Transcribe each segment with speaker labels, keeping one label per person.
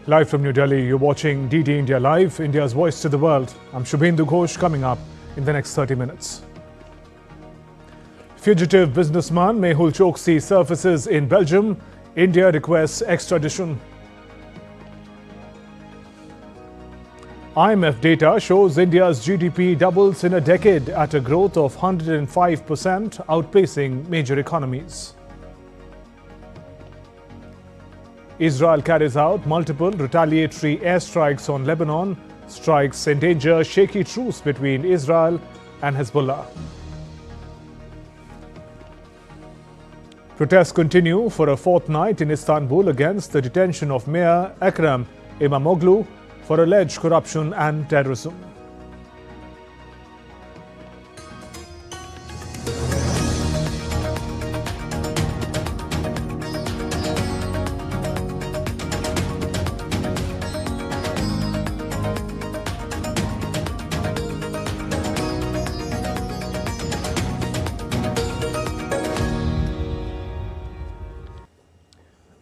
Speaker 1: Live from New Delhi, you're watching DD India Live, India's voice to the world. I'm Shubhendu Ghosh, coming up in the next 30 minutes. Fugitive businessman Mehul Choksi surfaces in Belgium. India requests extradition. IMF data shows India's GDP doubles in a decade at a growth of 105%, outpacing major economies. Israel carries out multiple retaliatory airstrikes on Lebanon. Strikes endanger shaky truce between Israel and Hezbollah. Protests continue for a fourth night in Istanbul against the detention of Mayor Ekrem İmamoğlu for alleged corruption and terrorism.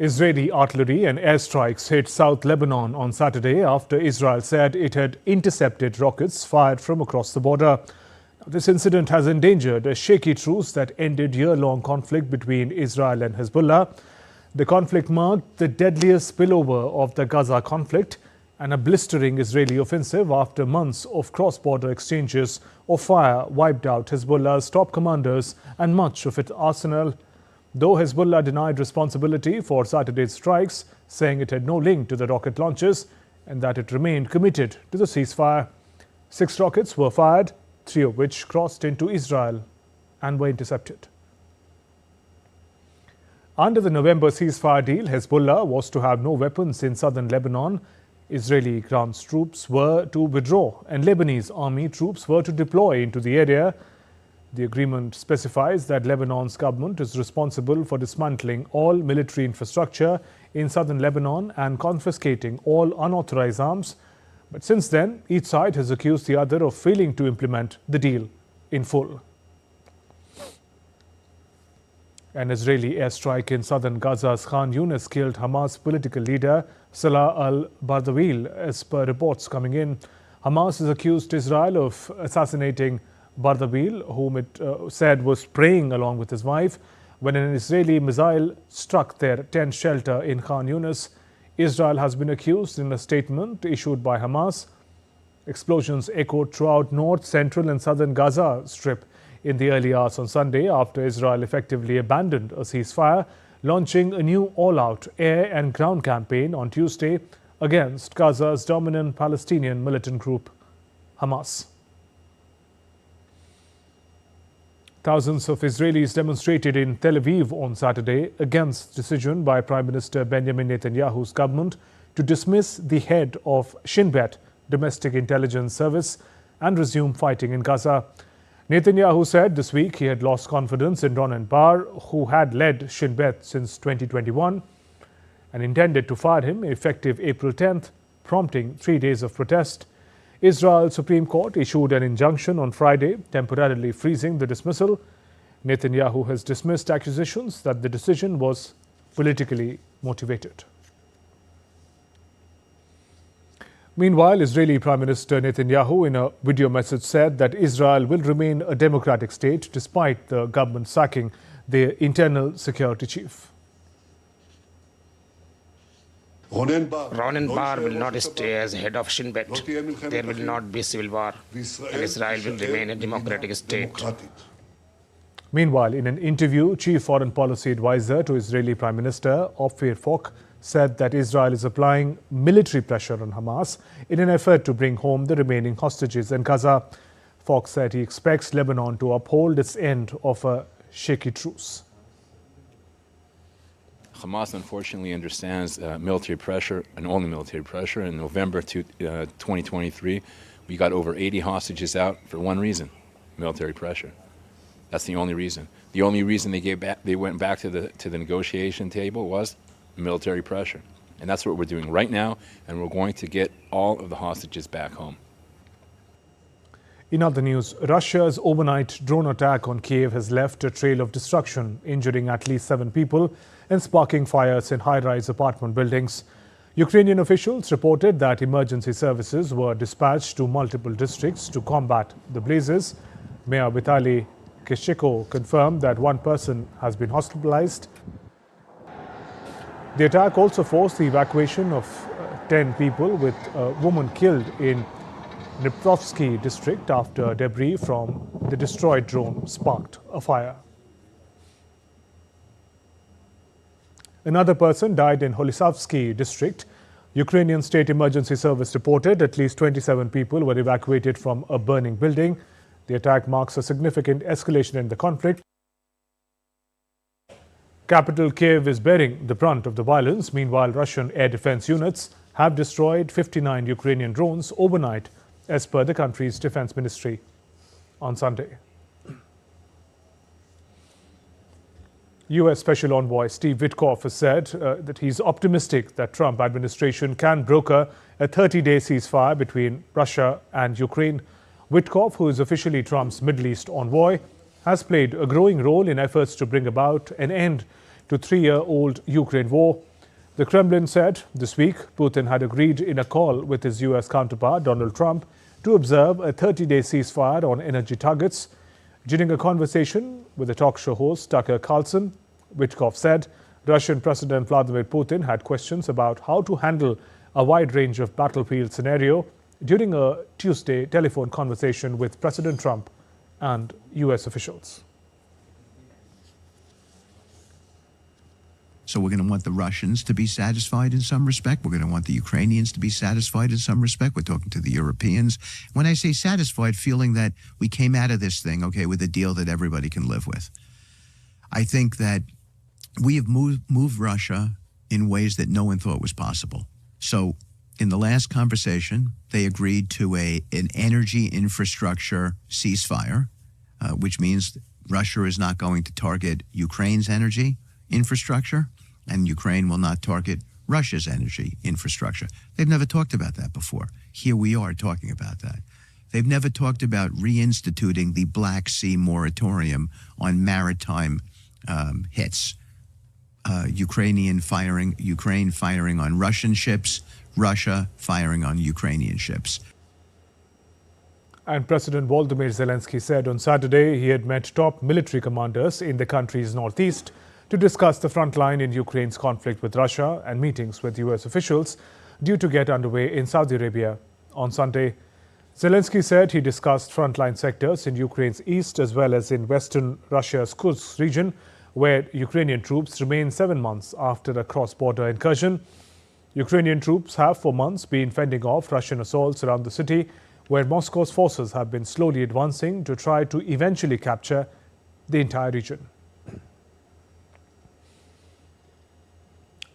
Speaker 1: Israeli artillery and airstrikes hit South Lebanon on Saturday after Israel said it had intercepted rockets fired from across the border. This incident has endangered a shaky truce that ended year-long conflict between Israel and Hezbollah. The conflict marked the deadliest spillover of the Gaza conflict and a blistering Israeli offensive after months of cross-border exchanges of fire wiped out Hezbollah's top commanders and much of its arsenal. Though Hezbollah denied responsibility for Saturday's strikes, saying it had no link to the rocket launches and that it remained committed to the ceasefire. 6 rockets were fired, 3 of which crossed into Israel and were intercepted. Under the November ceasefire deal, Hezbollah was to have no weapons in southern Lebanon. Israeli ground troops were to withdraw and Lebanese army troops were to deploy into the area. The agreement specifies that Lebanon's government is responsible for dismantling all military infrastructure in southern Lebanon and confiscating all unauthorized arms. But since then, each side has accused the other of failing to implement the deal in full. An Israeli airstrike in southern Gaza's Khan Yunis killed Hamas political leader Salah al-Bardawil, as per reports coming in. Hamas has accused Israel of assassinating Bardawil, whom it said was praying along with his wife, when an Israeli missile struck their tent shelter in Khan Yunis. Israel has been accused in a statement issued by Hamas. Explosions echoed throughout north, central and southern Gaza Strip in the early hours on Sunday after Israel effectively abandoned a ceasefire, launching a new all-out air and ground campaign on Tuesday against Gaza's dominant Palestinian militant group, Hamas. Thousands of Israelis demonstrated in Tel Aviv on Saturday against decision by Prime Minister Benjamin Netanyahu's government to dismiss the head of Shin Bet domestic intelligence service and resume fighting in Gaza. Netanyahu said this week he had lost confidence in Ronen Bar, who had led Shin Bet since 2021, and intended to fire him effective April 10th, prompting 3 days of protest. Israel's Supreme Court issued an injunction on Friday, temporarily freezing the dismissal. Netanyahu has dismissed accusations that the decision was politically motivated. Meanwhile, Israeli Prime Minister Netanyahu in a video message said that Israel will remain a democratic state despite the government sacking their internal security chief.
Speaker 2: Ronen Bar will not stay as head of Shin Bet. There will not be civil war, and Israel will remain a democratic state.
Speaker 1: Meanwhile, in an interview, Chief Foreign Policy Advisor to Israeli Prime Minister Ophir Falk said that Israel is applying military pressure on Hamas in an effort to bring home the remaining hostages in Gaza. Falk said he expects Lebanon to uphold its end of a shaky truce.
Speaker 3: Hamas unfortunately understands military pressure and only military pressure. In November 2023, we got over 80 hostages out for one reason: military pressure. That's the only reason. The only reason they went back to the negotiation table was military pressure. And that's what we're doing right now, and we're going to get all of the hostages back home.
Speaker 1: In other news, Russia's overnight drone attack on Kiev has left a trail of destruction, injuring at least 7 people and sparking fires in high-rise apartment buildings. Ukrainian officials reported that emergency services were dispatched to multiple districts to combat the blazes. Mayor Vitaly Klitschko confirmed that one person has been hospitalized. The attack also forced the evacuation of 10 people, with a woman killed in Dniprovsky district after debris from the destroyed drone sparked a fire. Another person died in Holisavsky district. Ukrainian State Emergency Service reported at least 27 people were evacuated from a burning building. The attack marks a significant escalation in the conflict. Capital Kiev is bearing the brunt of the violence. Meanwhile, Russian air defense units have destroyed 59 Ukrainian drones overnight, as per the country's defense ministry on Sunday. U.S. Special Envoy Steve Witkoff has said that he's optimistic that Trump administration can broker a 30-day ceasefire between Russia and Ukraine. Witkoff, who is officially Trump's Middle East envoy, has played a growing role in efforts to bring about an end to three-year-old Ukraine war. The Kremlin said this week Putin had agreed in a call with his U.S. counterpart Donald Trump to observe a 30-day ceasefire on energy targets. During a conversation with the talk show host Tucker Carlson, Witkoff said Russian President Vladimir Putin had questions about how to handle a wide range of battlefield scenario during a Tuesday telephone conversation with President Trump and U.S. officials.
Speaker 4: So we're going to want the Russians to be satisfied in some respect. We're going to want the Ukrainians to be satisfied in some respect. We're talking to the Europeans. When I say satisfied, feeling that we came out of this thing, okay, with a deal that everybody can live with. I think that we have moved Russia in ways that no one thought was possible. So in the last conversation, they agreed to an energy infrastructure ceasefire, which means Russia is not going to target Ukraine's energy infrastructure, and Ukraine will not target Russia's energy infrastructure. They've never talked about that before. Here we are talking about that. They've never talked about reinstituting the Black Sea moratorium on maritime hits. Ukraine firing on Russian ships, Russia firing on Ukrainian ships.
Speaker 1: And President Volodymyr Zelensky said on Saturday he had met top military commanders in the country's northeast to discuss the front line in Ukraine's conflict with Russia, and meetings with U.S. officials due to get underway in Saudi Arabia on Sunday. Zelensky said he discussed frontline sectors in Ukraine's east as well as in western Russia's Kursk region, where Ukrainian troops remain 7 months after a cross-border incursion. Ukrainian troops have for months been fending off Russian assaults around the city, where Moscow's forces have been slowly advancing to try to eventually capture the entire region.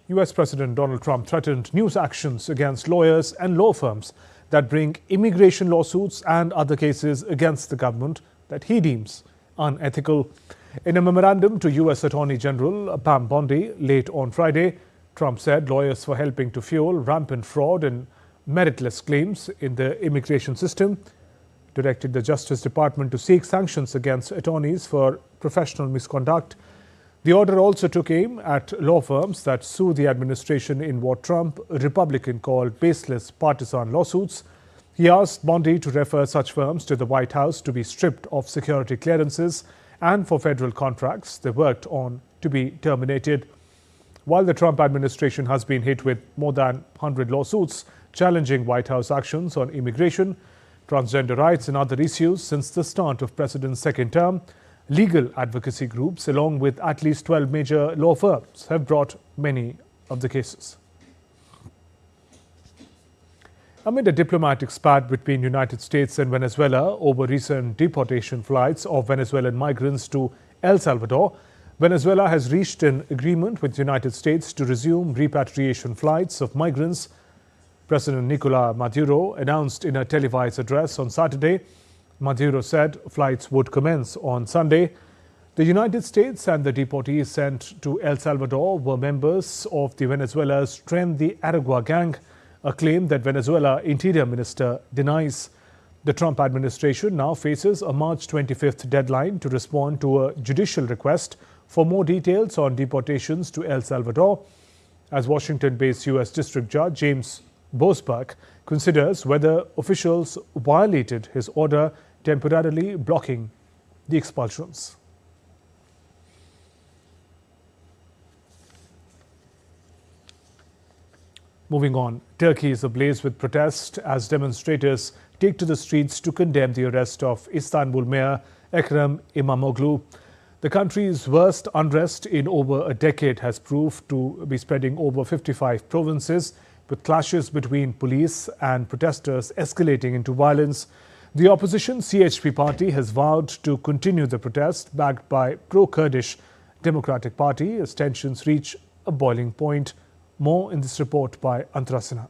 Speaker 1: U.S. President Donald Trump threatened news actions against lawyers and law firms that bring immigration lawsuits and other cases against the government that he deems unethical. In a memorandum to U.S. Attorney General Pam Bondi late on Friday, Trump said lawyers were helping to fuel rampant fraud and meritless claims in the immigration system, directed the Justice Department to seek sanctions against attorneys for professional misconduct. The order also took aim at law firms that sue the administration in what Trump, a Republican, called baseless partisan lawsuits. He asked Bondi to refer such firms to the White House to be stripped of security clearances and for federal contracts they worked on to be terminated. While the Trump administration has been hit with more than 100 lawsuits challenging White House actions on immigration, transgender rights and other issues since the start of President's second term, legal advocacy groups, along with at least 12 major law firms, have brought many of the cases. Amid a diplomatic spat between the United States and Venezuela over recent deportation flights of Venezuelan migrants to El Salvador, Venezuela has reached an agreement with the United States to resume repatriation flights of migrants. President Nicolas Maduro announced in a televised address on Saturday. Maduro said flights would commence on Sunday. The United States and the deportees sent to El Salvador were members of the Venezuela's Tren de Aragua gang, a claim that Venezuela Interior Minister denies. The Trump administration now faces a March 25th deadline to respond to a judicial request for more details on deportations to El Salvador. as Washington-based U.S. District Judge James Boasberg considers whether officials violated his order temporarily blocking the expulsions. Moving on, Turkey is ablaze with protest as demonstrators take to the streets to condemn the arrest of Istanbul Mayor Ekrem İmamoğlu. The country's worst unrest in over a decade has proved to be spreading over 55 provinces, with clashes between police and protesters escalating into violence. The opposition CHP party has vowed to continue the protest, backed by pro-Kurdish Democratic Party, as tensions reach a boiling point. More in this report by Antara Sinha.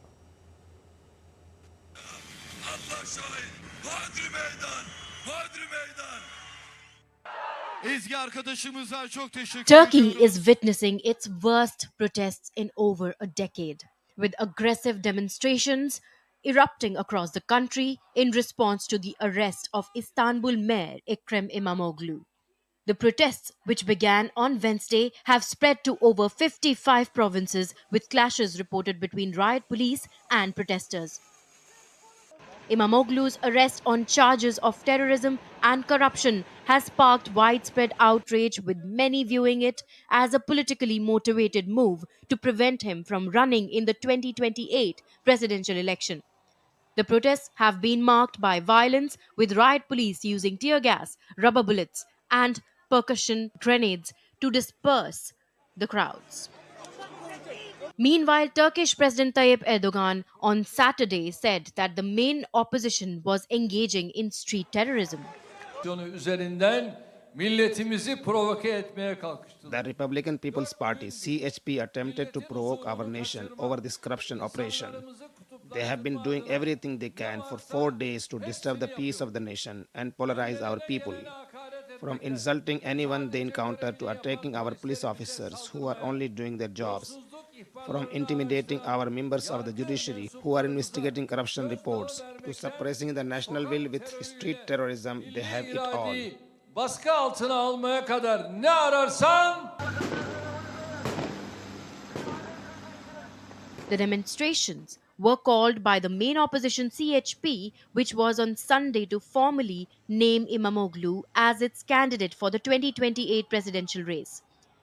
Speaker 5: Turkey is witnessing its worst protests in over a decade, with aggressive demonstrations erupting across the country in response to the arrest of Istanbul Mayor Ekrem İmamoğlu. The protests, which began on Wednesday, have spread to over 55 provinces, with clashes reported between riot police and protesters. İmamoğlu's arrest on charges of terrorism and corruption has sparked widespread outrage, with many viewing it as a politically motivated move to prevent him from running in the 2028 presidential election. The protests have been marked by violence, with riot police using tear gas, rubber bullets, and percussion grenades to disperse the crowds. Meanwhile, Turkish President Tayyip Erdogan on Saturday said that the main opposition was engaging in street terrorism.
Speaker 2: The Republican People's Party, CHP, attempted to provoke our nation over this corruption operation. They have been doing everything they can for 4 days to disturb the peace of the nation and polarize our people. From insulting anyone they encounter to attacking our police officers who are only doing their jobs. From intimidating our members of the judiciary who are investigating corruption reports to suppressing the national will with street terrorism, they have it all.
Speaker 5: The demonstrations were called by the main opposition CHP, which was on Sunday to formally name İmamoğlu as its candidate for the 2028 presidential race.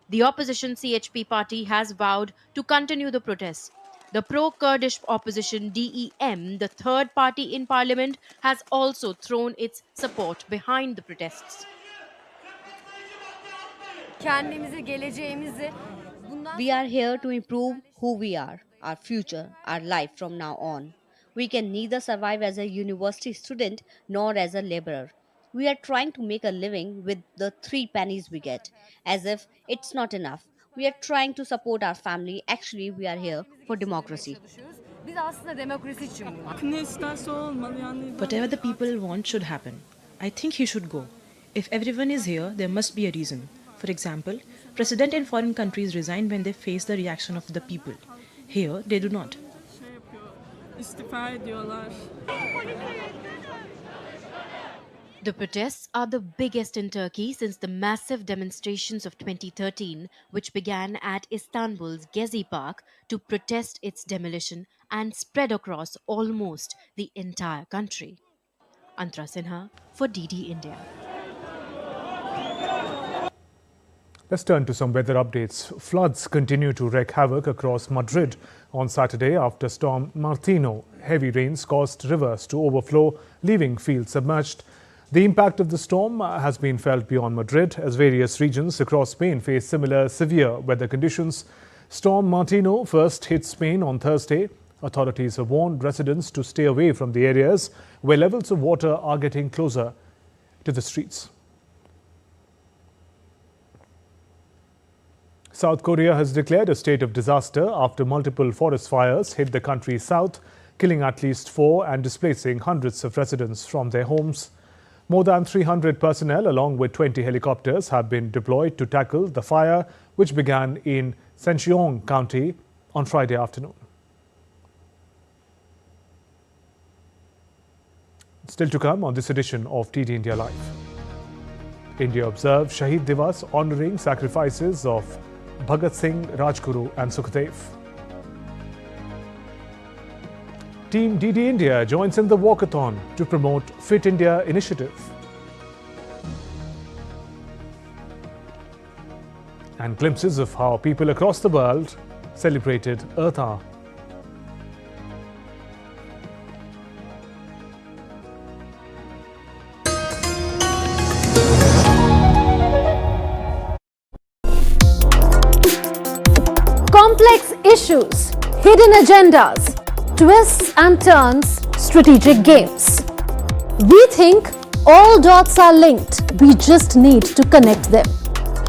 Speaker 5: The opposition CHP party has vowed to continue the protests. The pro-Kurdish opposition DEM, the third party in parliament, has also thrown its support behind the protests.
Speaker 6: We are here to improve who we are, our future, our life from now on. We can neither survive as a university student nor as a laborer. We are trying to make a living with the 3 pennies we get, as if it's not enough. We are trying to support our family. Actually, we are here for democracy.
Speaker 7: Whatever the people want should happen. I think he should go. If everyone is here, there must be a reason. For example, presidents in foreign countries resign when they face the reaction of the people. Here, they do not.
Speaker 5: The protests are the biggest in Turkey since the massive demonstrations of 2013, which began at Istanbul's Gezi Park to protest its demolition and spread across almost the entire country. Antara Sinha for DD India.
Speaker 1: Let's turn to some weather updates. Floods continue to wreak havoc across Madrid on Saturday after Storm Martino. Heavy rains caused rivers to overflow, leaving fields submerged. The impact of the storm has been felt beyond Madrid as various regions across Spain face similar severe weather conditions. Storm Martino first hit Spain on Thursday. Authorities have warned residents to stay away from the areas where levels of water are getting closer to the streets. South Korea has declared a state of disaster after multiple forest fires hit the country's south, killing at least 4 and displacing hundreds of residents from their homes. More than 300 personnel along with 20 helicopters have been deployed to tackle the fire, which began in Sancheong County on Friday afternoon. Still to come on this edition of TD India Live. India observed Shaheed Diwas honouring sacrifices of Bhagat Singh, Rajguru and Sukhdev. Team DD India joins in the walkathon to promote Fit India initiative. And glimpses of how people across the world celebrated Earth Hour.
Speaker 8: Complex issues, hidden agendas, twists and turns, strategic games. We think all dots are linked, we just need to connect them.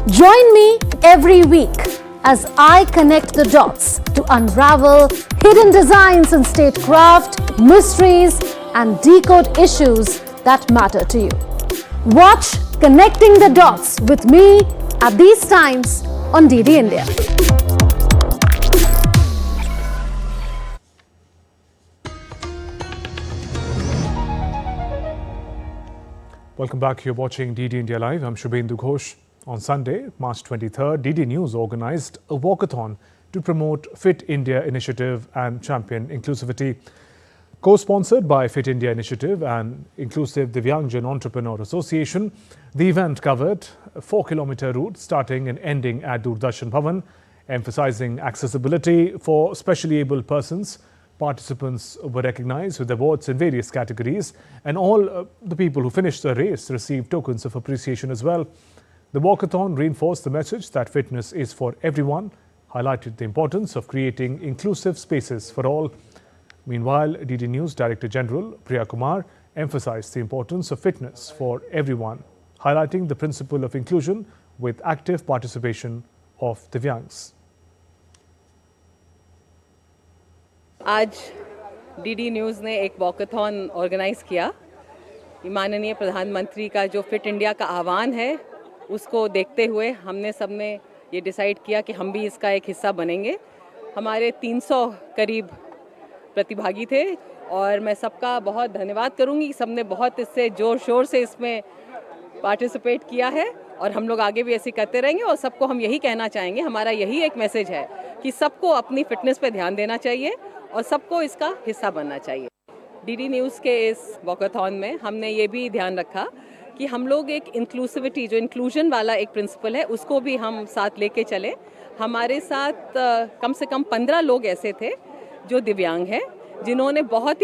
Speaker 8: Join me every week as I connect the dots to unravel hidden designs in statecraft, mysteries, and decode issues that matter to you. Watch Connecting the Dots with me at these times on DD India.
Speaker 1: Welcome back. You're watching DD India Live. I'm Shubhendu Ghosh. On Sunday, March 23rd, DD News organized a walkathon to promote Fit India initiative and champion inclusivity. Co-sponsored by Fit India Initiative and Inclusive Divyangjan Entrepreneur Association, the event covered a 4-kilometer route starting and ending at Doordarshan Bhavan, emphasizing accessibility for specially abled persons. Participants were recognized with awards in various categories, and all the people who finished the race received tokens of appreciation as well. The walkathon reinforced the message that fitness is for everyone, highlighted the importance of creating inclusive spaces for all. Meanwhile, DD News Director General Priya Kumar emphasized the importance of fitness for everyone, highlighting the principle of inclusion with active participation of Divyangs.
Speaker 9: आज DD news ने एक walkathon organise किया। माननीय प्रधानमंत्री का जो fit India का आह्वान है उसको देखते हुए हमने सबने ये डिसाइड किया कि हम भी इसका एक हिस्सा बनेंगे। हमारे 300 करीब प्रतिभागी थे और मैं सबका बहुत धन्यवाद करूंगी। सबने बहुत इससे जोर शोर से इसमें पार्टिसिपेट किया है और हम लोग आगे भी ऐसे करते रहेंगे और सबको हम यही कहना चाहेंगे, हमारा यही एक मैसेज है कि सबको अपनी फिटनेस पे ध्यान देना चाहिए और सबको इसका हिस्सा बनना चाहिए। डीडी न्यूज़ के इस वॉकाथॉन में हमने ये भी ध्यान रखा कि हम लोग एक इंक्लूसिविटी, जो इंक्लूजन वाला एक प्रिंसिपल है, उसको भी हम साथ लेके चले। हमारे साथ कम से कम 15 लोग ऐसे थे जो दिव्यांग हैं, जिन्होंने बहुत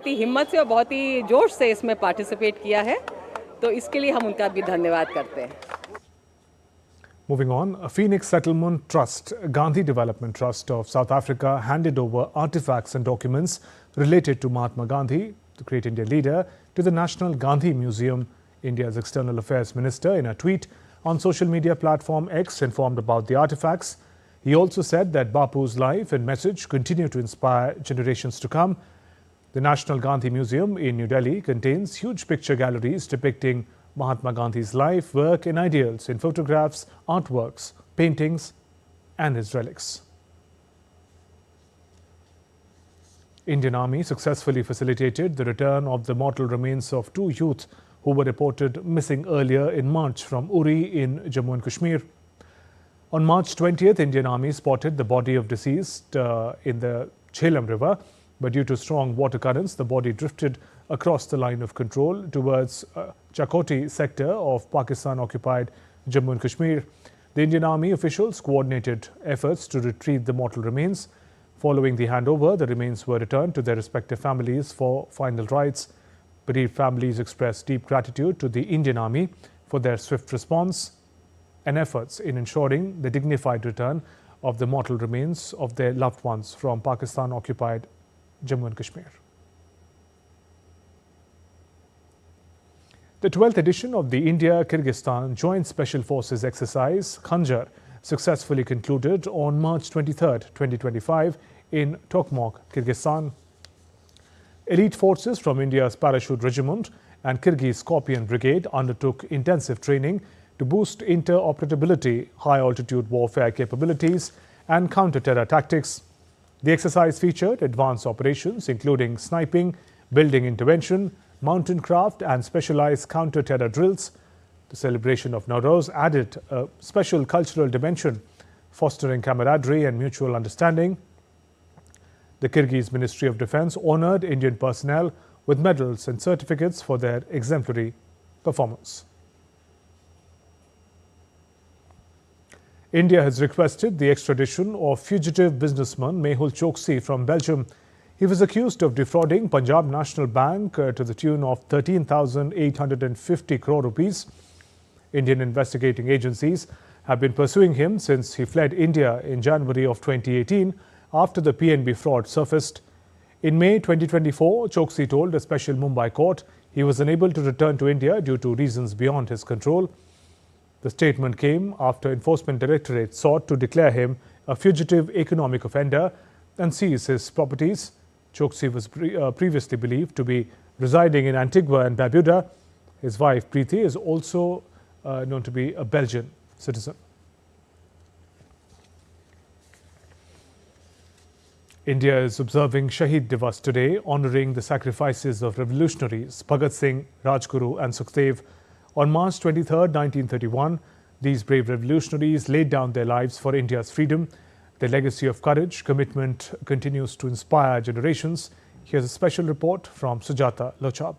Speaker 9: ही हिम्मत से और बहुत ही जोश से इसमें पार्टिसिपेट किया है, तो इसके लिए हम उनका भी धन्यवाद करते हैं।
Speaker 1: Moving on, a Phoenix Settlement Trust, Gandhi Development Trust of South Africa handed over artifacts and documents related to Mahatma Gandhi, the great Indian leader, to the National Gandhi Museum. India's External Affairs Minister, in a tweet on social media platform X, informed about the artifacts. He also said that Bapu's life and message continue to inspire generations to come. The National Gandhi Museum in New Delhi contains huge picture galleries depicting Mahatma Gandhi's life, work and ideals in photographs, artworks, paintings and his relics. Indian Army successfully facilitated the return of the mortal remains of 2 youth who were reported missing earlier in March from Uri in Jammu and Kashmir. On March 20th, Indian Army spotted the body of deceased in the Jhelum River, but due to strong water currents, the body drifted across the line of control towards Chokasi sector of Pakistan-occupied Jammu and Kashmir. The Indian Army officials coordinated efforts to retrieve the mortal remains. Following the handover, the remains were returned to their respective families for final rites. Bereaved families expressed deep gratitude to the Indian Army for their swift response and efforts in ensuring the dignified return of the mortal remains of their loved ones from Pakistan-occupied Jammu and Kashmir. The 12th edition of the India-Kyrgyzstan Joint Special Forces exercise, Khanjar, successfully concluded on March 23, 2025 in Tokmok, Kyrgyzstan. Elite forces from India's Parachute Regiment and Kyrgyz Scorpion Brigade undertook intensive training to boost interoperability, high-altitude warfare capabilities and counter-terror tactics. The exercise featured advanced operations including sniping, building intervention, mountain craft and specialized counter-terror drills. The celebration of Nowruz added a special cultural dimension, fostering camaraderie and mutual understanding. The Kyrgyz Ministry of Defence honoured Indian personnel with medals and certificates for their exemplary performance. India has requested the extradition of fugitive businessman Mehul Choksi from Belgium. He was accused of defrauding Punjab National Bank to the tune of 13,850 crore rupees. Indian investigating agencies have been pursuing him since he fled India in January of 2018 after the PNB fraud surfaced. In May 2024, Choksi told a special Mumbai court he was unable to return to India due to reasons beyond his control. The statement came after Enforcement Directorate sought to declare him a fugitive economic offender and seize his properties. Choksi was previously believed to be residing in Antigua and Barbuda. His wife Preeti is also known to be a Belgian citizen. India is observing Shaheed Diwas today, honouring the sacrifices of revolutionaries Bhagat Singh, Rajguru and Sukhdev. On March 23, 1931, these brave revolutionaries laid down their lives for India's freedom. Their legacy of courage, commitment continues to inspire generations. Here's a special report from Sujata Lochab.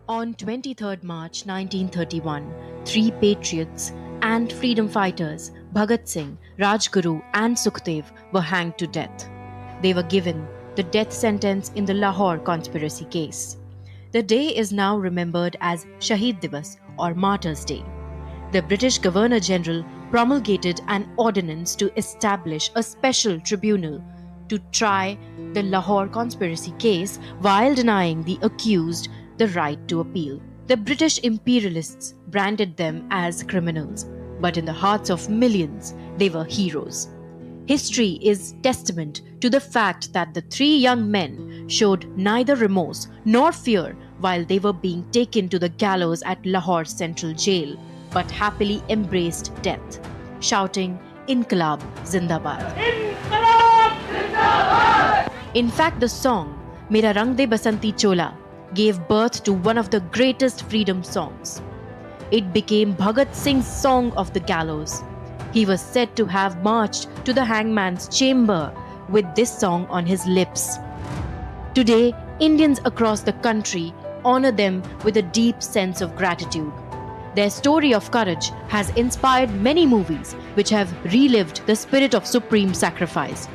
Speaker 5: On 23rd March 1931, three patriots and freedom fighters, Bhagat Singh, Rajguru and Sukhdev, were hanged to death. They were given the death sentence in the Lahore conspiracy case. The day is now remembered as Shaheed Diwas or Martyrs' Day. The British Governor-General promulgated an ordinance to establish a special tribunal to try the Lahore conspiracy case while denying the accused the right to appeal. The British imperialists branded them as criminals, but in the hearts of millions, they were heroes. History is testament to the fact that the three young men showed neither remorse nor fear while they were being taken to the gallows at Lahore Central Jail, but happily embraced death, shouting, "Inqilab Zindabad." Inqilab Zindabad! In fact, the song Mera Rang De Basanti Chola gave birth to one of the greatest freedom songs. It became Bhagat Singh's song of the gallows. He was said to have marched to the hangman's chamber with this song on his lips. Today, Indians across the country honor them with a deep sense of gratitude. Their story of courage has inspired many movies which have relived the spirit of supreme sacrifice.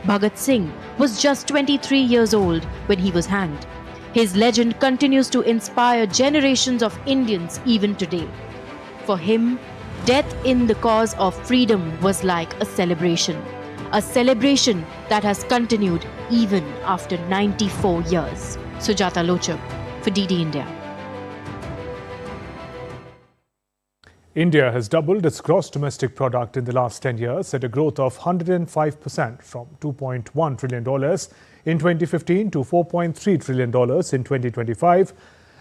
Speaker 5: Bhagat Singh was just 23 years old when he was hanged. His legend continues to inspire generations of Indians even today. For him, death in the cause of freedom was like a celebration that has continued even after 94 years. Sujata Lochab for DD India.
Speaker 1: India has doubled its gross domestic product in the last 10 years at a growth of 105% from $2.1 trillion in 2015 to $4.3 trillion in 2025.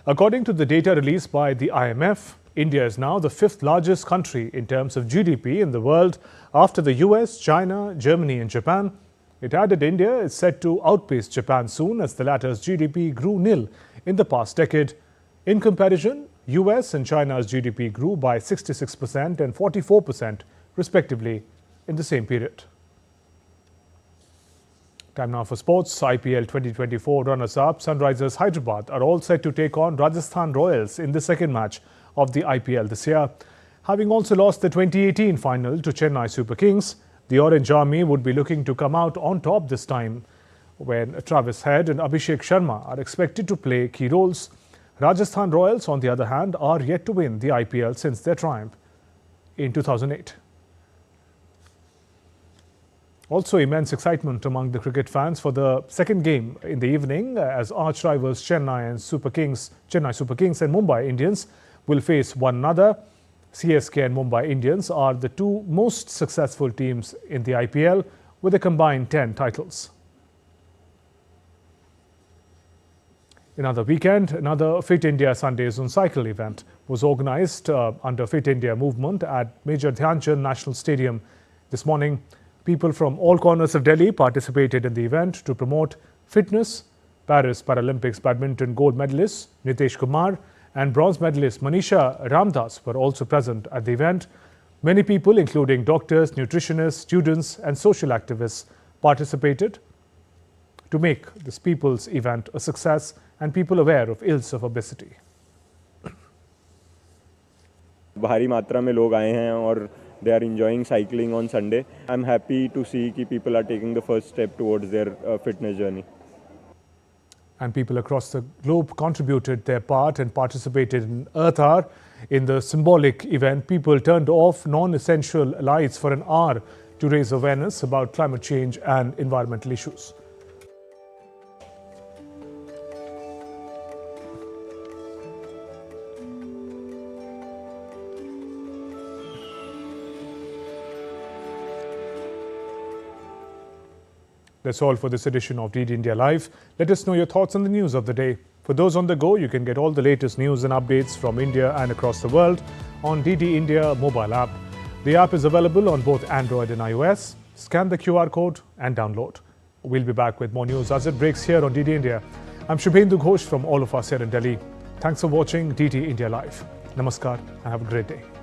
Speaker 1: According to the data released by the IMF, India is now the fifth largest country in terms of GDP in the world after the US, China, Germany and Japan. It added India is set to outpace Japan soon as the latter's GDP grew nil in the past decade. In comparison, US and China's GDP grew by 66% and 44% respectively in the same period. Time now for sports. IPL 2024 runners-up Sunrisers Hyderabad are all set to take on Rajasthan Royals in the second match of the IPL this year. Having also lost the 2018 final to Chennai Super Kings, the Orange Army would be looking to come out on top this time, when Travis Head and Abhishek Sharma are expected to play key roles. Rajasthan Royals, on the other hand, are yet to win the IPL since their triumph in 2008. Also, immense excitement among the cricket fans for the second game in the evening as arch rivals Chennai Super Kings and Mumbai Indians will face one another. CSK and Mumbai Indians are the two most successful teams in the IPL with a combined 10 titles. Another weekend, another Fit India Sundays on Cycle event was organized under Fit India movement at Major Dhyan Chand National Stadium this morning. People from all corners of Delhi participated in the event to promote fitness. Paris Paralympics badminton gold medalist Nitesh Kumar and bronze medalist Manisha Ramdas were also present at the event. Many people, including doctors, nutritionists, students and social activists, participated to make this people's event a success and people aware of ills of obesity.
Speaker 10: भारी मात्रा में लोग आए हैं और they are enjoying cycling on Sunday. I'm happy to see that people are taking the first step towards their fitness journey.
Speaker 1: And people across the globe contributed their part and participated in Earth Hour. In the symbolic event, people turned off non-essential lights for an hour to raise awareness about climate change and environmental issues. That's all for this edition of DD India Live. Let us know your thoughts on the news of the day. For those on the go, you can get all the latest news and updates from India and across the world on DD India mobile app. The app is available on both Android and iOS. Scan the QR code and download. We'll be back with more news as it breaks here on DD India. I'm Shubhendu Ghosh from all of us here in Delhi. Thanks for watching DD India Live. Namaskar and have a great day.